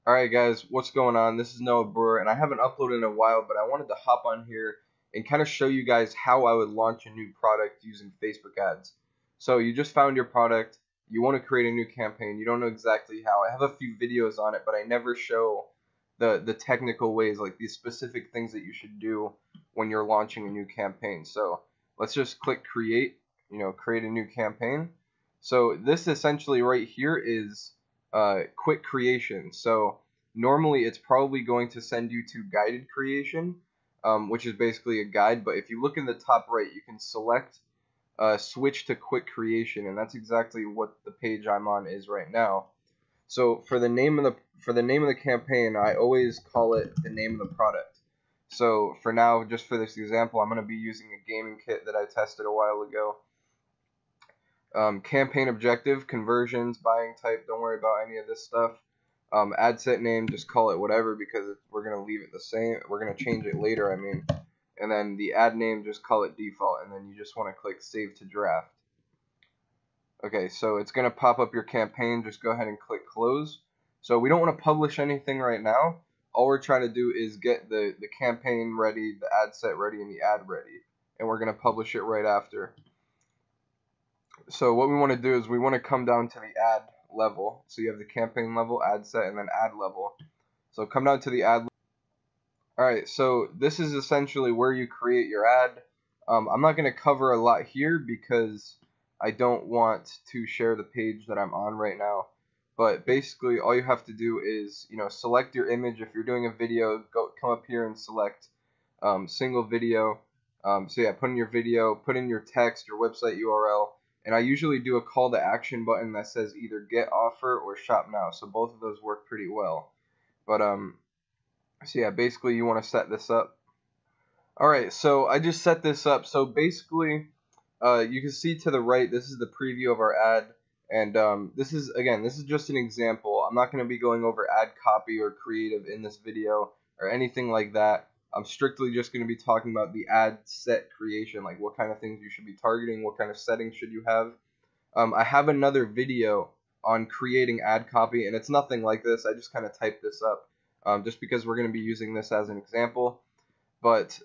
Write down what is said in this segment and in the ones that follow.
Alright guys, what's going on? This is Noah Brewer, and I haven't uploaded in a while, but I wanted to hop on here and kind of show you guys how I would launch a new product using Facebook ads. So you just found your product, you want to create a new campaign, you don't know exactly how. I have a few videos on it, but I never show the technical ways, like these specific things that you should do when you're launching a new campaign. So let's just click create, create a new campaign. So this essentially right here is quick creation. So normally it's probably going to send you to guided creation, which is basically a guide. But if you look in the top right, you can select switch to quick creation, and that's exactly what the page I'm on is right now. So for the name of the campaign, I always call it the name of the product. So for now, just for this example, I'm going to be using a gaming kit that I tested a while ago. Campaign objective, conversions, buying type, don't worry about any of this stuff. Ad set name, just call it whatever because we're going to leave it the same. We're going to change it later, I mean. And then the ad name, just call it default, and then you just want to click save to draft. Okay, so it's going to pop up your campaign. Just go ahead and click close. So we don't want to publish anything right now. All we're trying to do is get the campaign ready, the ad set ready, and the ad ready. And we're going to publish it right after. So what we want to do is we want to come down to the ad level. So you have the campaign level, ad set, and then ad level. So come down to the ad level. Alright, so this is essentially where you create your ad. I'm not going to cover a lot here because I don't want to share the page that I'm on right now. But basically all you have to do is, select your image. If you're doing a video, come up here and select single video. So yeah, put in your video, put in your text, your website URL. And I usually do a call to action button that says either get offer or shop now. So both of those work pretty well. But so yeah, basically you want to set this up. Alright, so I just set this up. So basically you can see to the right, this is the preview of our ad. And this is just an example. I'm not going to be going over ad copy or creative in this video or anything like that. I'm strictly just going to be talking about the ad set creation, like what kind of things you should be targeting, what kind of settings should you have. I have another video on creating ad copy, and it's nothing like this. I just kind of typed this up just because we're going to be using this as an example. But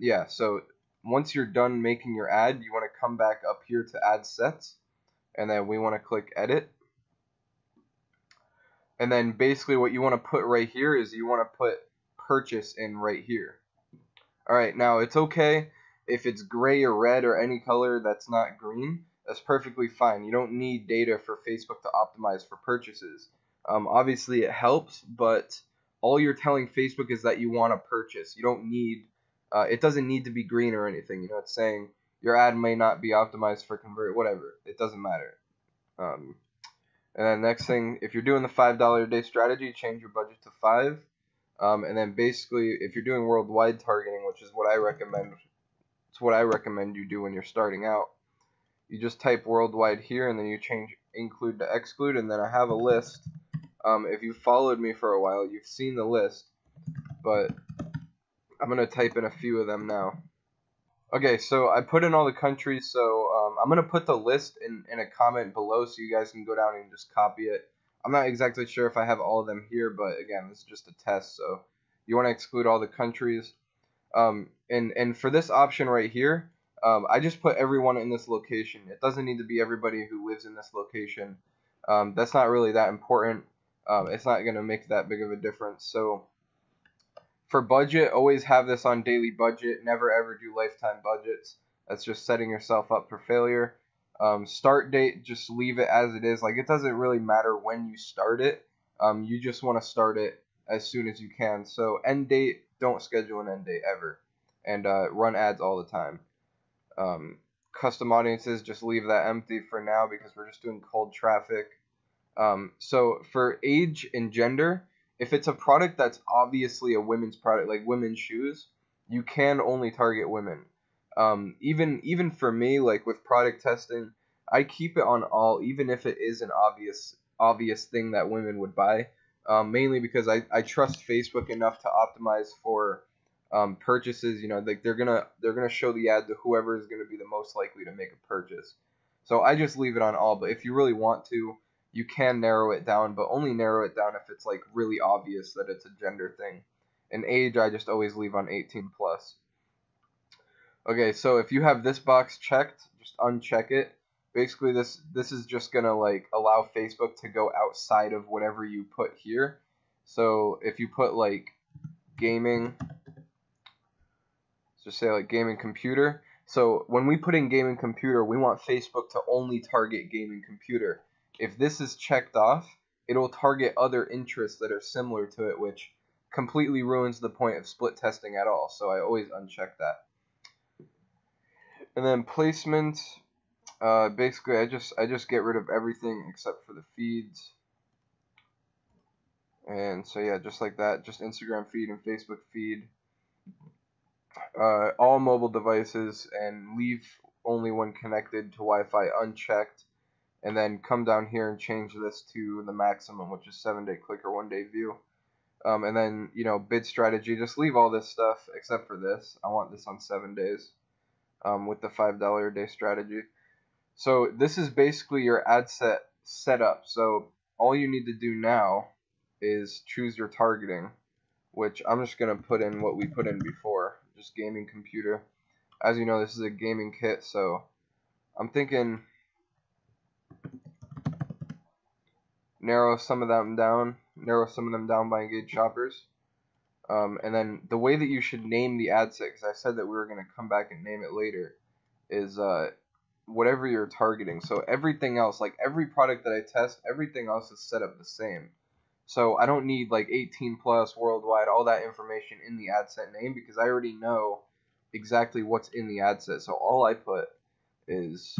yeah, so once you're done making your ad, you want to come back up here to ad sets, and then we want to click edit. And then basically what you want to put right here is you want to put purchase in right here. Alright, now it's okay if it's gray or red or any color that's not green. That's perfectly fine. You don't need data for Facebook to optimize for purchases. Obviously it helps, but all you're telling Facebook is that you want to purchase. You don't need, it doesn't need to be green or anything. It's saying your ad may not be optimized for convert, whatever. It doesn't matter. And then next thing, if you're doing the $5 a day strategy, change your budget to 5. And then basically, if you're doing worldwide targeting, which is what I recommend, it's what I recommend you do when you're starting out. You just type worldwide here, and then you change include to exclude, and then I have a list. If you've followed me for a while, you've seen the list, but I'm gonna type in a few of them now. Okay, so I put in all the countries, so I'm gonna put the list in a comment below, so you guys can go down and just copy it. I'm not exactly sure if I have all of them here, but again, this is just a test, so you want to exclude all the countries. And for this option right here, I just put everyone in this location. It doesn't need to be everybody who lives in this location. That's not really that important. It's not going to make that big of a difference. So for budget, always have this on daily budget. Never ever do lifetime budgets. That's just setting yourself up for failure. Start date, just leave it as it is. Like, it doesn't really matter when you start it. You just want to start it as soon as you can. So end date, don't schedule an end date ever. And run ads all the time. Custom audiences, just leave that empty for now because we're just doing cold traffic. So for age and gender, if it's a product that's obviously a women's product, like women's shoes, you can only target women. Even for me, like with product testing, I keep it on all, even if it is an obvious thing that women would buy. Mainly because I trust Facebook enough to optimize for purchases. Like they're gonna show the ad to whoever is gonna be the most likely to make a purchase. So I just leave it on all. But if you really want to, you can narrow it down, but only narrow it down if it's like really obvious that it's a gender thing. And age, I just always leave on 18 plus. Okay, so if you have this box checked, just uncheck it. Basically, this is just gonna like allow Facebook to go outside of whatever you put here. So if you put like gaming, let's just say like gaming computer. So when we put in gaming computer, we want Facebook to only target gaming computer. If this is checked off, it'll target other interests that are similar to it, which completely ruins the point of split testing at all. So I always uncheck that. And then placement, basically I just get rid of everything except for the feeds. And so yeah, just like that, just Instagram feed and Facebook feed. All mobile devices, and leave only when connected to Wi-Fi unchecked. And then come down here and change this to the maximum, which is 7-day click or 1-day view. And then, you know, bid strategy, just leave all this stuff except for this. I want this on 7 days with the $5 a day strategy. So this is basically your ad set setup. So all you need to do now is choose your targeting, which I'm just going to put in what we put in before, just gaming computer. As you know, this is a gaming kit, so I'm thinking narrow some of them down by engaged shoppers. And then the way that you should name the ad set, because I said that we were going to come back and name it later, is whatever you're targeting. So everything else, like every product that I test, everything else is set up the same. So I don't need like 18 plus worldwide, all that information in the ad set name, because I already know exactly what's in the ad set. So all I put is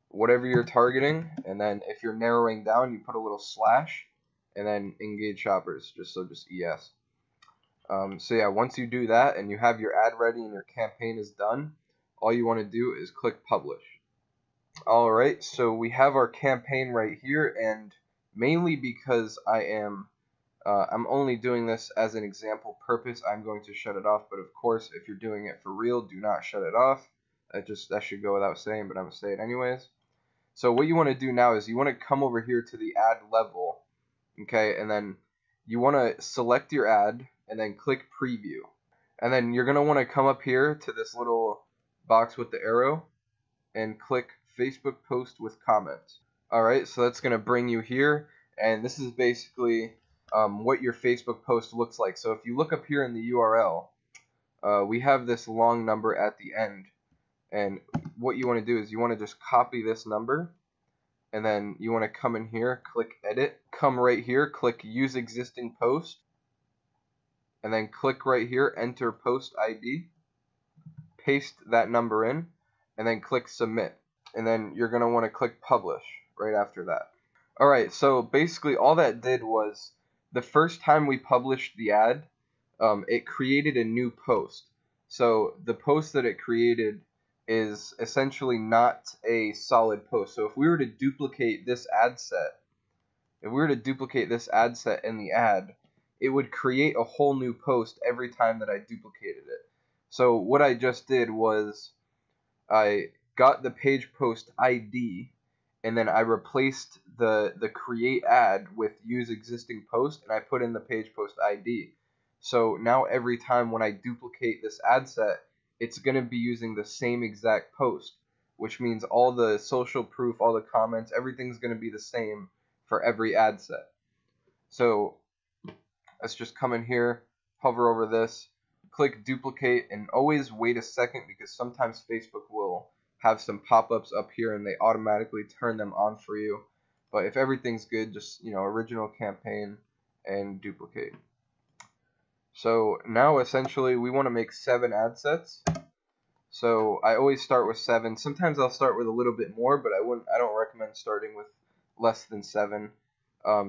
whatever you're targeting, and then if you're narrowing down, you put a little slash, and then engage shoppers, just ES. So yeah, once you do that and you have your ad ready and your campaign is done, all you want to do is click publish. Alright, so we have our campaign right here, and mainly because I'm only doing this as an example purpose, I'm going to shut it off. But of course, if you're doing it for real, do not shut it off. That should go without saying, but I'm going to say it anyways. So what you want to do now is you want to come over here to the ad level, okay, and then you want to select your ad and then click preview. And then you're going to want to come up here to this little box with the arrow and click Facebook post with comments. Alright, so that's going to bring you here, and this is basically what your Facebook post looks like. So if you look up here in the URL, we have this long number at the end, and what you want to do is you want to just copy this number, and then you want to come in here, click edit, come right here, click use existing post, and then click right here, enter post ID, paste that number in, and then click submit. And then you're going to want to click publish right after that. Alright, so basically all that did was the first time we published the ad, it created a new post. So the post that it created is essentially not a solid post. So if we were to duplicate this ad set, in the ad, it would create a whole new post every time that I duplicated it. So what I just did was I got the page post ID, and then I replaced the create ad with use existing post, and I put in the page post ID. So now every time when I duplicate this ad set, it's going to be using the same exact post, which means all the social proof, all the comments, everything's going to be the same for every ad set. So let's just come in here, hover over this, click duplicate, and always wait a second, because sometimes Facebook will have some pop-ups up here and they automatically turn them on for you. But if everything's good, just, you know, original campaign and duplicate. So now essentially we want to make 7 ad sets. So I always start with 7. Sometimes I'll start with a little bit more, but I don't recommend starting with less than 7.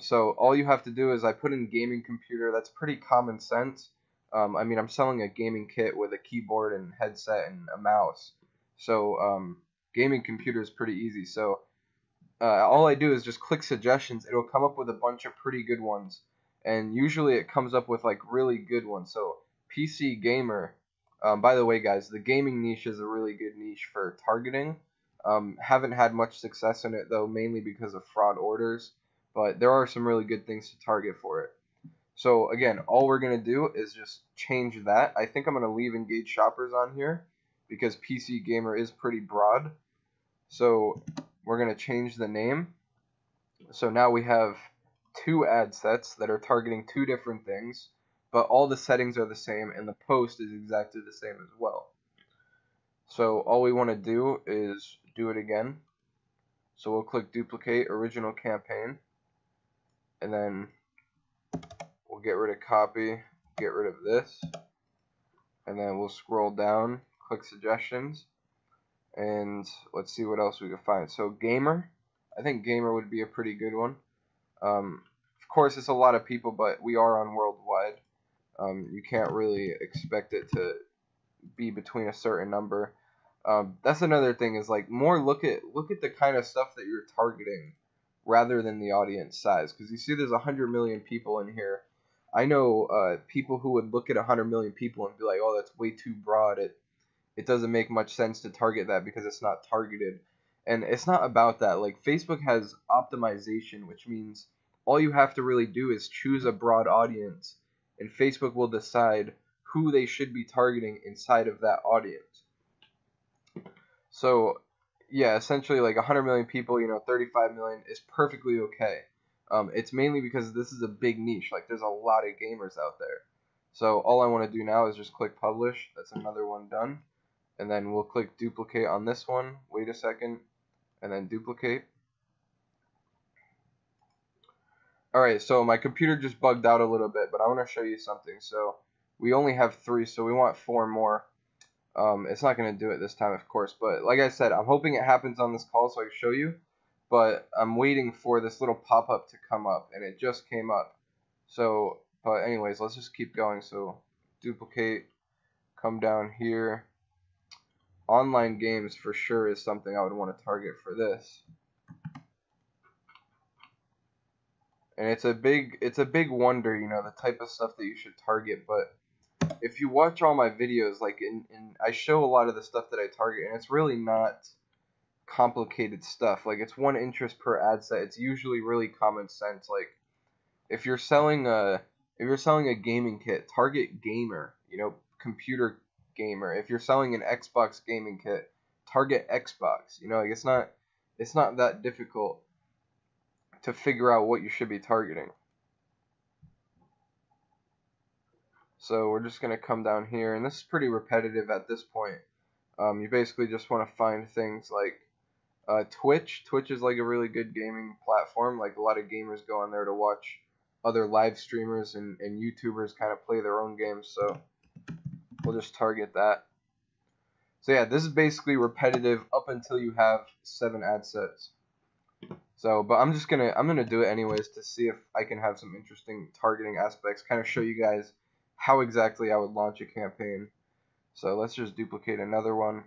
So all you have to do is I put in gaming computer. That's pretty common sense. I mean, I'm selling a gaming kit with a keyboard and headset and a mouse. So gaming computer is pretty easy. So all I do is just click suggestions. It'll come up with a bunch of pretty good ones, and usually it comes up with like really good ones. So PC gamer. By the way, guys, the gaming niche is a really good niche for targeting. Haven't had much success in it though, mainly because of fraud orders, but there are some really good things to target for it. So again, all we're going to do is just change that. I think I'm going to leave engaged shoppers on here because PC gamer is pretty broad. So we're going to change the name. So now we have two ad sets that are targeting two different things, but all the settings are the same and the post is exactly the same as well. So all we want to do is do it again. So we'll click duplicate original campaign, and then we'll get rid of copy, get rid of this, and then we'll scroll down, click suggestions, and let's see what else we can find. So gamer, I think gamer would be a pretty good one. Of course, it's a lot of people, but we are on worldwide. You can't really expect it to be between a certain number. That's another thing, is like more look at the kind of stuff that you're targeting rather than the audience size, because you see there's 100 million people in here. I know people who would look at 100 million people and be like, oh, that's way too broad. It doesn't make much sense to target that because it's not targeted. And it's not about that. Like, Facebook has optimization, which means all you have to really do is choose a broad audience, and Facebook will decide who they should be targeting inside of that audience. So, yeah, essentially like 100 million people, 35 million is perfectly okay. It's mainly because this is a big niche. Like, there's a lot of gamers out there. So all I want to do now is just click publish. That's another one done. And then we'll click duplicate on this one. Wait a second. And then duplicate. Alright, so my computer just bugged out a little bit, but I want to show you something. So we only have 3, so we want 4 more. It's not going to do it this time, of course, but like I said, I'm hoping it happens on this call so I can show you, but I'm waiting for this little pop-up to come up, and it just came up. So, but anyways, let's just keep going. So duplicate, come down here. Online games for sure is something I would want to target for this. And it's a big wonder, the type of stuff that you should target, but if you watch all my videos, like I show a lot of the stuff that I target, and it's really not complicated stuff. Like, it's 1 interest per ad set. It's usually really common sense. Like, if you're selling a gaming kit, target gamer, computer gamer. If you're selling an Xbox gaming kit, target Xbox. Like, it's not that difficult to figure out what you should be targeting. So we're just going to come down here, and this is pretty repetitive at this point. You basically just want to find things like Twitch. Twitch is like a really good gaming platform. Like, a lot of gamers go on there to watch other live streamers and YouTubers kind of play their own games. So we'll just target that. So yeah, this is basically repetitive up until you have 7 ad sets. So, but I'm gonna do it anyways to see if I can have some interesting targeting aspects, kind of show you guys how exactly I would launch a campaign. So let's just duplicate another one.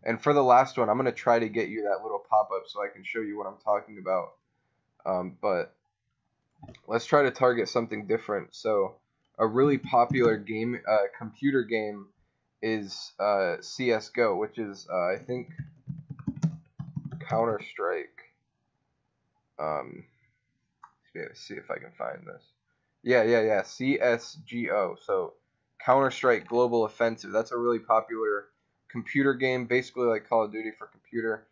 And for the last one, I'm going to try to get you that little pop-up so I can show you what I'm talking about. But let's try to target something different. So a really popular game, computer game, is CSGO, which is, I think, Counter-Strike. Let's see if I can find this. Yeah, CSGO. So Counter-Strike Global Offensive. That's a really popular computer game, basically like Call of Duty for computer.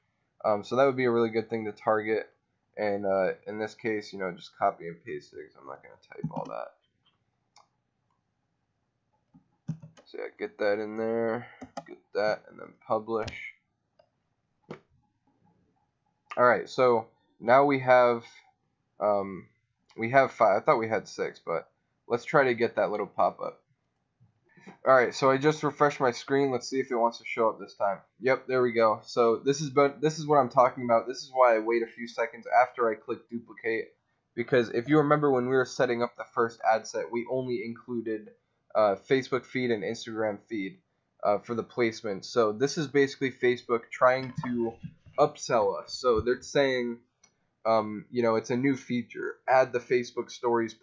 So that would be a really good thing to target. And in this case, just copy and paste it, because I'm not going to type all that. So yeah, get that in there, get that, and then publish. Alright, so now we have 5. I thought we had 6, but let's try to get that little pop-up. Alright, so I just refreshed my screen. Let's see if it wants to show up this time. Yep, there we go. So this is what I'm talking about. This is why I wait a few seconds after I click duplicate, because if you remember when we were setting up the first ad set, we only included Facebook feed and Instagram feed for the placement. So this is basically Facebook trying to upsell us. So they're saying, it's a new feature. Add the Facebook Stories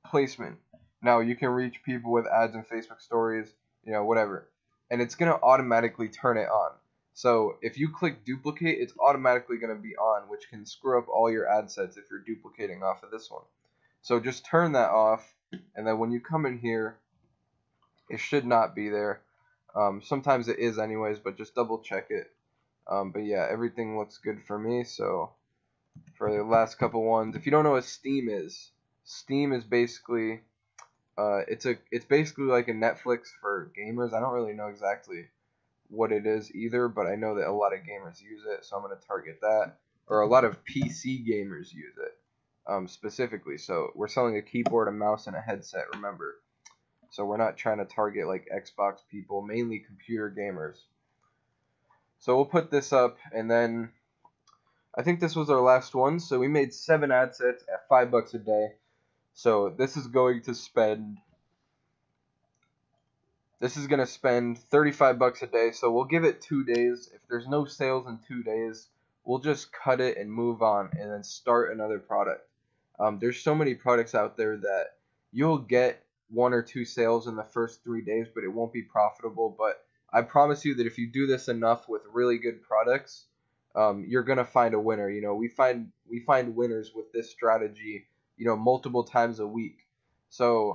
placement. Now you can reach people with ads in Facebook Stories, whatever. And it's going to automatically turn it on. So if you click duplicate, it's automatically going to be on, which can screw up all your ad sets if you're duplicating off of this one. So just turn that off, and then when you come in here, it should not be there. Sometimes it is anyways, but just double check it. But yeah, everything looks good for me. So for the last couple ones, if you don't know what Steam is basically it's basically like a Netflix for gamers. I don't really know exactly what it is either, but I know that a lot of gamers use it, so I'm going to target that. Or a lot of PC gamers use it specifically. So we're selling a keyboard, a mouse, and a headset, remember. So we're not trying to target like Xbox people, mainly computer gamers. So we'll put this up, and then I think this was our last one. So we made 7 ad sets at $5 a day. So this is going to spend 35 bucks a day, so we'll give it 2 days. If there's no sales in 2 days, we'll just cut it and move on and then start another product. There's so many products out there that you'll get 1 or 2 sales in the first 3 days, but it won't be profitable. But I promise you that if you do this enough with really good products, you're gonna find a winner. You know, we find winners with this strategy, you know, multiple times a week. So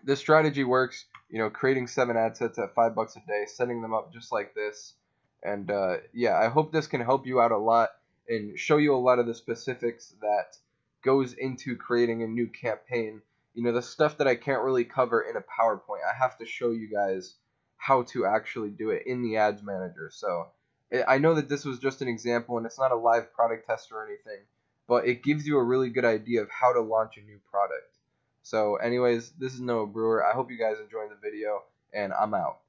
this strategy works, you know, creating 7 ad sets at $5 a day, setting them up just like this. And yeah, I hope this can help you out a lot and show you a lot of the specifics that goes into creating a new campaign. You know, the stuff that I can't really cover in a PowerPoint, I have to show you guys how to actually do it in the ads manager. So I know that this was just an example and it's not a live product test or anything, but it gives you a really good idea of how to launch a new product. So anyways, this is Noah Brewer. I hope you guys enjoyed the video, and I'm out.